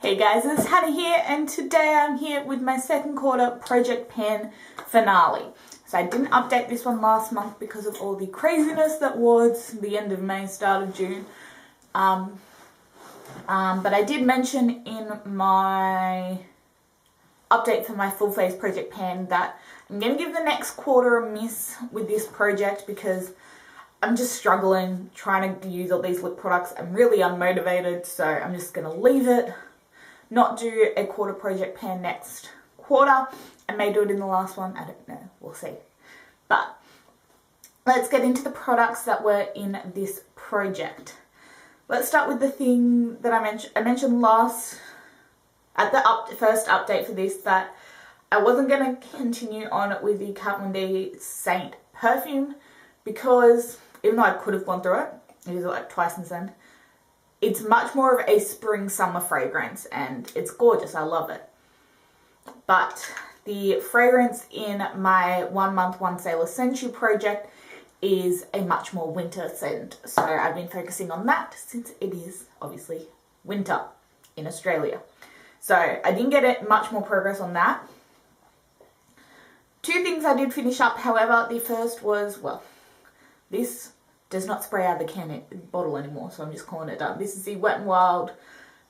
Hey guys, it's Hannah here, and today I'm here with my second quarter project pan finale. So I didn't update this one last month because of all the craziness that was the end of May, start of June. But I did mention in my update for my full face project pan that I'm going to give the next quarter a miss with this project because I'm just struggling trying to use all these lip products. I'm really unmotivated, so I'm just going to leave it. Not do a quarter project pan next quarter. I may do it in the last one. I don't know. We'll see. But let's get into the products that were in this project. Let's start with the thing that I mentioned last at the first update for this, that I wasn't going to continue on with the Kat Von D Saint perfume because even though I could have gone through it, I used it like twice in the end. It's much more of a spring summer fragrance and it's gorgeous. I love it. But the fragrance in my 1 month, 1 Sailor Sensu project is a much more winter scent. So I've been focusing on that since it is obviously winter in Australia. So I didn't get much more progress on that. Two things I did finish up, however. The first was, well, this does not spray out of the bottle anymore, so I'm just calling it done. This is the Wet n Wild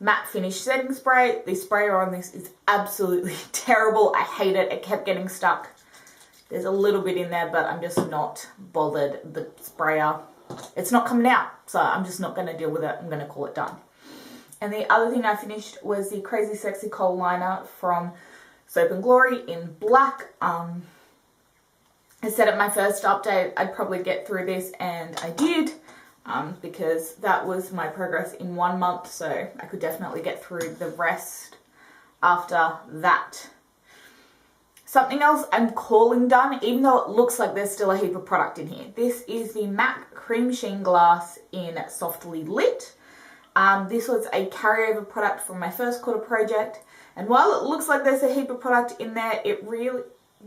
Matte Finish Setting Spray. The sprayer on this is absolutely terrible. I hate it. It kept getting stuck. There's a little bit in there, but I'm just not bothered. The sprayer, it's not coming out, so I'm just not going to deal with it. I'm going to call it done. And the other thing I finished was the Crazy Sexy Kohl Liner from Soap and Glory in black. I said at my first update I'd probably get through this, and I did, because that was my progress in 1 month, so I could definitely get through the rest after that. Something else I'm calling done, even though it looks like there's still a heap of product in here. This is the MAC Cream Sheen Glass in Softly Lit. This was a carryover product from my first quarter project, and while it looks like there's a heap of product in there,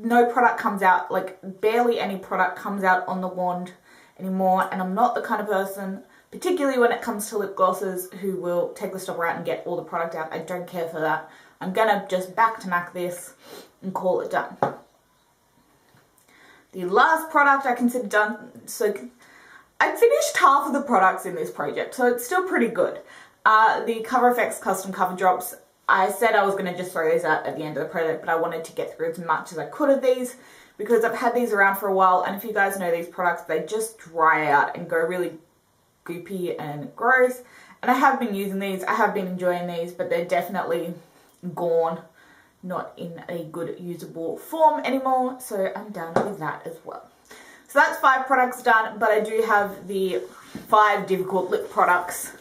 no product comes out, like barely any product comes out on the wand anymore, and I'm not the kind of person, particularly when it comes to lip glosses, who will take the stopper out and get all the product out. I don't care for that. I'm gonna just back to MAC this and call it done. The last product I consider done, so I finished half of the products in this project, so it's still pretty good. The Cover FX Custom Cover Drops, I said I was going to just throw these out at the end of the project, but I wanted to get through as much as I could of these because I've had these around for a while, and if you guys know these products, they just dry out and go really goopy and gross. And I have been using these, I have been enjoying these, but they're definitely gone, not in a good usable form anymore, so I'm done with that as well. So that's 5 products done, but I do have the 5 difficult lip products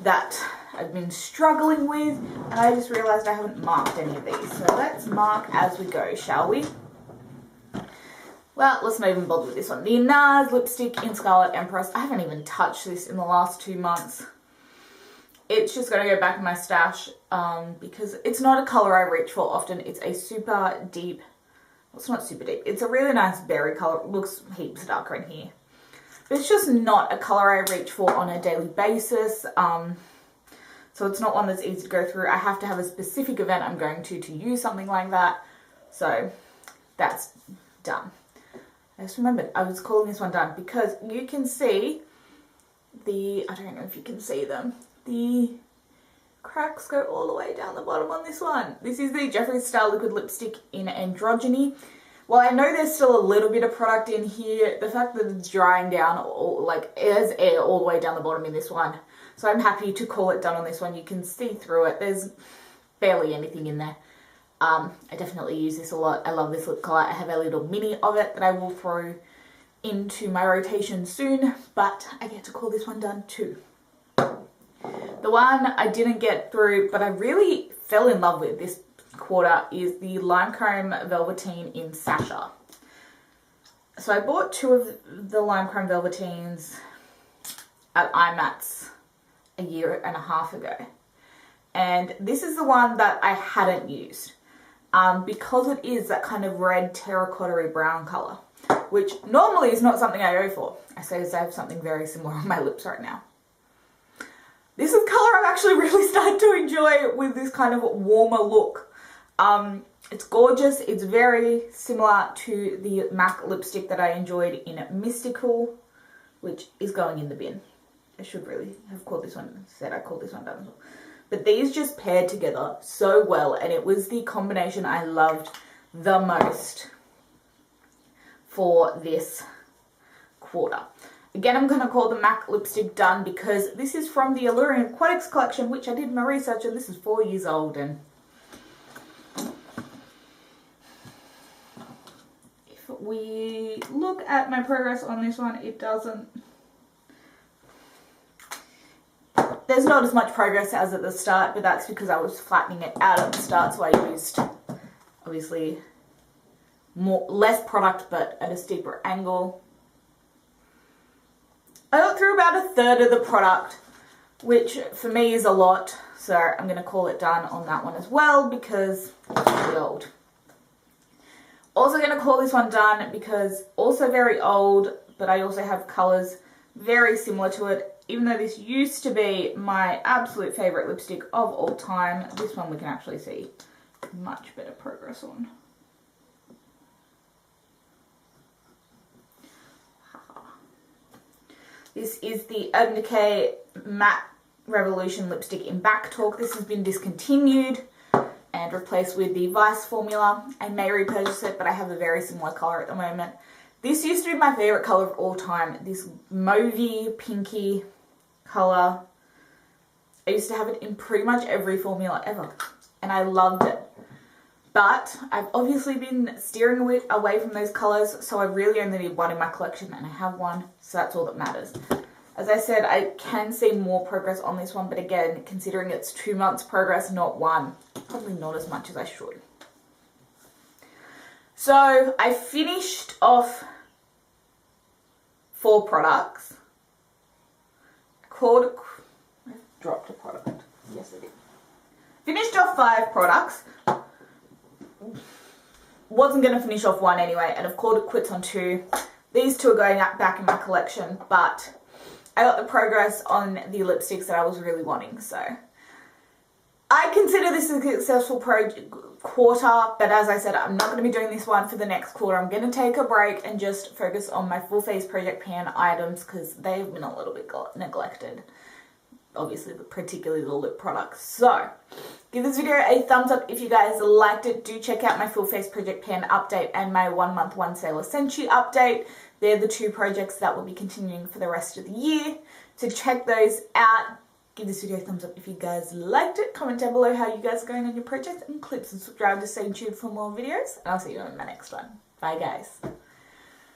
that I've been struggling with, and I just realised I haven't marked any of these. So let's mark as we go, shall we? Well, let's not even bother with this one. The NARS lipstick in Scarlet Empress. I haven't even touched this in the last 2 months. It's just going to go back in my stash because it's not a colour I reach for often. It's a super deep, well, it's not super deep. It's a really nice berry colour. It looks heaps darker in here. But it's just not a colour I reach for on a daily basis. So it's not one that's easy to go through. I have to have a specific event I'm going to use something like that. So that's done. I just remembered I was calling this one done because you can see I don't know if you can see them, the cracks go all the way down the bottom on this one. This is the Jeffree Star Liquid Lipstick in Androgyny. Well, I know there's still a little bit of product in here. The fact that it's drying down, like there's air all the way down the bottom in this one. So I'm happy to call it done on this one. You can see through it. There's barely anything in there. I definitely use this a lot. I love this lip colour. I have a little mini of it that I will throw into my rotation soon, but I get to call this one done too. The one I didn't get through, but I really fell in love with this quarter is the Lime Crime Velveteen in Sasha. So I bought 2 of the Lime Crime Velveteens at IMATS a year and a half ago, and this is the one that I hadn't used because it is that kind of red terracotta brown colour, which normally is not something I go for. I say I have something very similar on my lips right now. This is colour I've actually really started to enjoy with this kind of warmer look. It's gorgeous. It's very similar to the MAC lipstick that I enjoyed in Mystical, which is going in the bin. I should really have called this one, said I called this one down as well. But these just paired together so well, and it was the combination I loved the most for this quarter. Again, I'm going to call the MAC lipstick done because this is from the Alluring Aquatics collection, which I did my research and this is 4 years old. And if we look at my progress on this one, it doesn't... There's not as much progress as at the start, but that's because I was flattening it out at the start, so I used, obviously, less product, but at a steeper angle. I got through about a third of the product, which for me is a lot, so I'm going to call it done on that one as well, because it's really old. Also going to call this one done because also very old, but I also have colours very similar to it. Even though this used to be my absolute favourite lipstick of all time, this one we can actually see much better progress on. This is the Urban Decay Matte Revolution lipstick in Back Talk. This has been discontinued and replaced with the Vice formula. I may repurchase it, but I have a very similar colour at the moment. This used to be my favourite colour of all time. This mauvey, pinky colour. I used to have it in pretty much every formula ever, and I loved it. But I've obviously been steering away from those colours, so I really only need one in my collection, and I have one, so that's all that matters. As I said, I can see more progress on this one, but again, considering it's 2 months progress, not one, probably not as much as I should. So I finished off 4 products. I dropped a product. Yes, I did. Finished off 5 products. Wasn't going to finish off 1 anyway, and I've called it quits on 2. These 2 are going back in my collection, but I got the progress on the lipsticks that I was really wanting, so I consider this a successful quarter, but as I said, I'm not going to be doing this one for the next quarter. I'm going to take a break and just focus on my Full Face Project Pan items because they've been a little bit neglected. Obviously, particularly the lip products. So, give this video a thumbs up if you guys liked it. Do check out my Full Face Project Pan update and my 1 month 1 sale essentially update. They're the 2 projects that will be continuing for the rest of the year. So check those out. Give this video a thumbs up if you guys liked it. Comment down below how you guys are going on your projects and clips, and subscribe to stay tuned for more videos. And I'll see you on my next one. Bye guys.